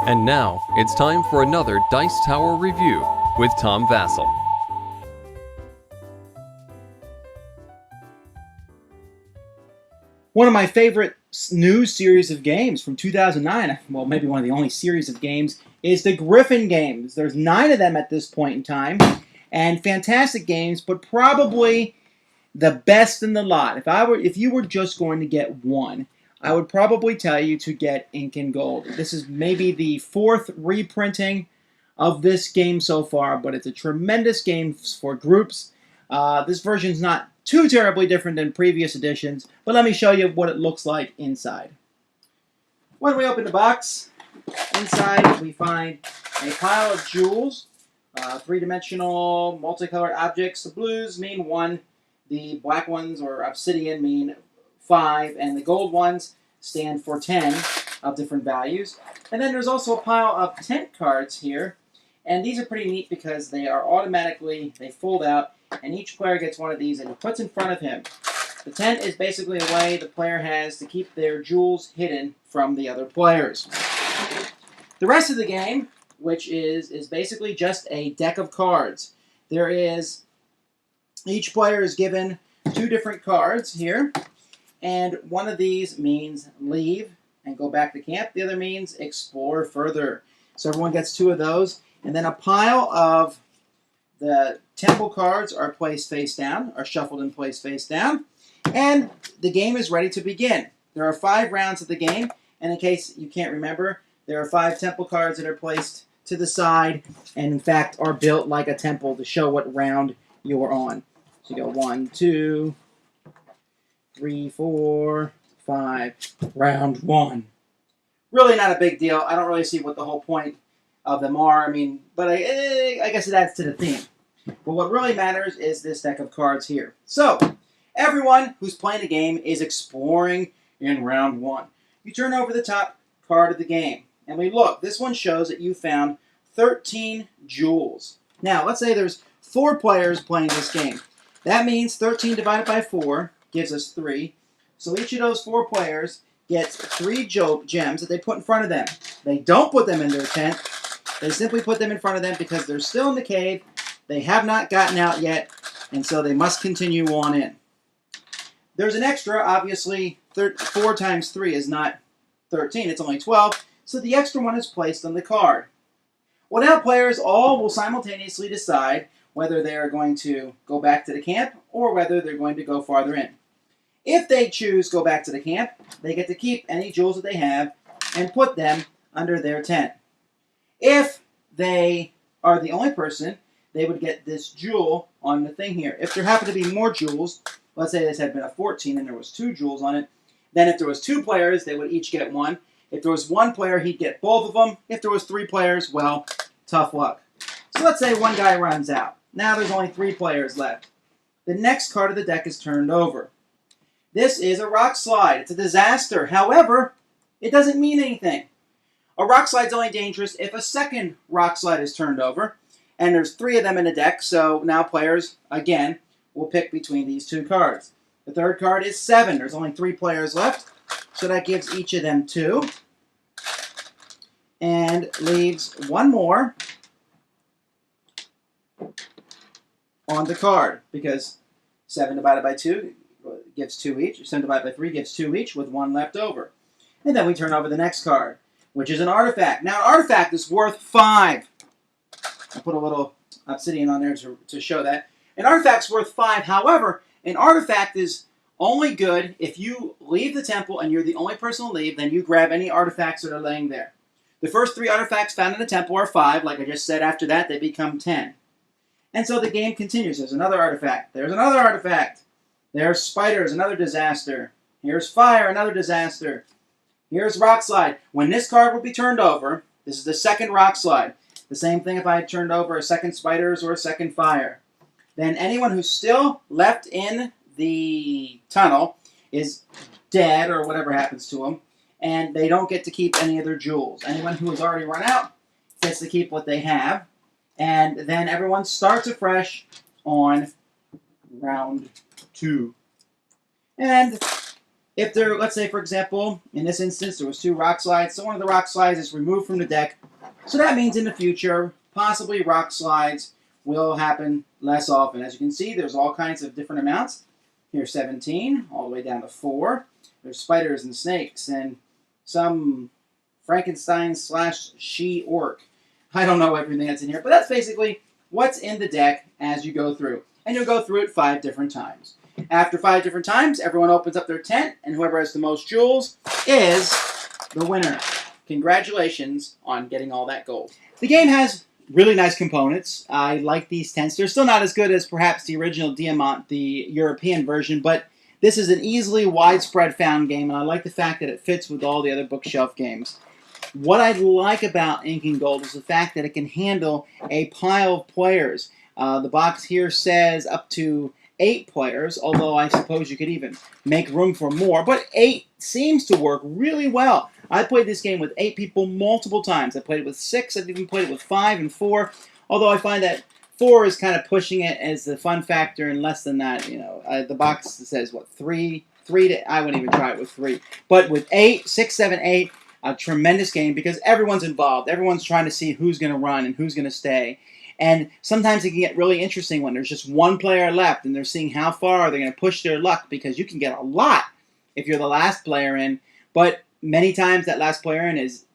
And now, it's time for another Dice Tower review with Tom Vasel. One of my favorite new series of games from 2009, well, maybe one of the only series of games, is the Gryphon Games. There's 9 of them at this point in time, and fantastic games, but probably the best in the lot. If you were just going to get one, I would probably tell you to get Incan Gold. This is maybe the 4th reprinting of this game so far, but it's a tremendous game for groups. This version's not too terribly different than previous editions, but let me show you what it looks like inside. When we open the box, inside we find a pile of jewels, 3-dimensional multicolored objects. The blues mean 1, the black ones or obsidian mean 5, and the gold ones stand for 10 of different values. And then there's also a pile of tent cards here, and these are pretty neat because they fold out, and each player gets one of these and he puts in front of him. The tent is basically a way the player has to keep their jewels hidden from the other players. The rest of the game, which is basically just a deck of cards. Each player is given 2 different cards here, and one of these means leave and go back to camp. The other means explore further. So everyone gets 2 of those, and then a pile of the temple cards are placed face down, are shuffled and placed face down, and the game is ready to begin. There are 5 rounds of the game, and in case you can't remember, there are 5 temple cards that are placed to the side, and in fact are built like a temple to show what round you are on. So you go 1, 2, 3, 4, 5, round 1. Really not a big deal. I don't really see what the whole point of them are. But I guess it adds to the theme. But what really matters is this deck of cards here. So, everyone who's playing the game is exploring in round 1. You turn over the top card of the game, and we look. This one shows that you found 13 jewels. Now, let's say there's 4 players playing this game. That means 13 divided by 4 gives us 3. So each of those 4 players gets 3 gems that they put in front of them. They don't put them in their tent. They simply put them in front of them because they're still in the cave. They have not gotten out yet, and so they must continue on in. There's an extra, obviously, 4 times 3 is not 13, it's only 12, so the extra one is placed on the card. Well, now players all will simultaneously decide whether they are going to go back to the camp or whether they're going to go farther in. If they choose go back to the camp, they get to keep any jewels that they have and put them under their tent. If they are the only person, they would get this jewel on the thing here. If there happen to be more jewels, let's say this had been a 14 and there was 2 jewels on it, then if there was 2 players, they would each get 1. If there was 1 player, he'd get both of them. If there was 3 players, well, tough luck. So let's say one guy runs out. Now there's only 3 players left. The next card of the deck is turned over. This is a rock slide. It's a disaster. However, it doesn't mean anything. A rock slide is only dangerous if a second rock slide is turned over, and there's 3 of them in the deck, so now players, again, will pick between these 2 cards. The third card is 7. There's only 3 players left, so that gives each of them 2, and leaves 1 more on the card, because 7 divided by 2 gives 2 each, 7 divided by 3 gives 2 each, with 1 left over. And then we turn over the next card, which is an artifact. Now, an artifact is worth 5. I put a little obsidian on there to show that. An artifact's worth 5. However, an artifact is only good if you leave the temple and you're the only person to leave, then you grab any artifacts that are laying there. The first 3 artifacts found in the temple are 5. Like I just said, after that, they become 10. And so the game continues. There's another artifact. There's another artifact. There's spiders, another disaster. Here's fire, another disaster. Here's rock slide. When this card will be turned over, this is the second rock slide. The same thing if I had turned over a second spiders or a second fire. Then anyone who's still left in the tunnel is dead or whatever happens to them, and they don't get to keep any of their jewels. Anyone who has already run out gets to keep what they have, and then everyone starts afresh on round 2. And If there, let's say, for example, in this instance, there was 2 rock slides, so one of the rock slides is removed from the deck. So that means in the future, possibly rock slides will happen less often. As you can see, there's all kinds of different amounts. Here's 17, all the way down to 4. There's spiders and snakes and some Frankenstein / she-orc. I don't know everything that's in here, but that's basically what's in the deck as you go through. And you'll go through it 5 different times. After 5 different times, everyone opens up their tent, and whoever has the most jewels is the winner. Congratulations on getting all that gold. The game has really nice components. I like these tents. They're still not as good as perhaps the original Diamant, the European version, but this is an easily widespread found game, and I like the fact that it fits with all the other bookshelf games. What I like about Incan Gold is the fact that it can handle a pile of players. The box here says up to 8 players, although I suppose you could even make room for more, but 8 seems to work really well. I played this game with 8 people multiple times. I played it with 6, I've even played it with 5 and 4, although I find that 4 is kind of pushing it as the fun factor, and less than that, the box says, what, 3? I wouldn't even try it with 3. But with 8, 6, 7, 8, a tremendous game because everyone's involved. Everyone's trying to see who's going to run and who's going to stay. And sometimes it can get really interesting when there's just one player left and they're seeing how far they're going to push their luck, because you can get a lot if you're the last player in. But many times that last player in is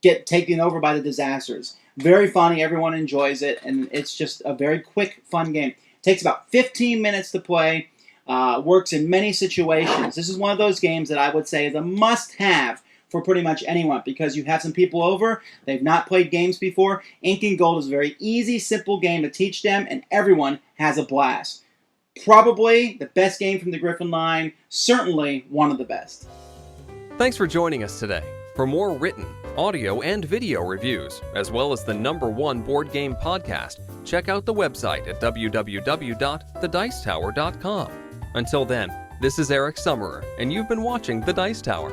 get taken over by the disasters. Very funny. Everyone enjoys it. And it's just a very quick, fun game. It takes about 15 minutes to play. Works in many situations. This is one of those games that I would say is a must-have for pretty much anyone, because you have some people over, they've not played games before. Incan Gold is a very easy, simple game to teach them, and everyone has a blast. Probably the best game from the Gryphon line, certainly one of the best. Thanks for joining us today. For more written, audio, and video reviews, as well as the #1 board game podcast, check out the website at www.thedicetower.com. Until then, this is Eric Summerer, and you've been watching The Dice Tower.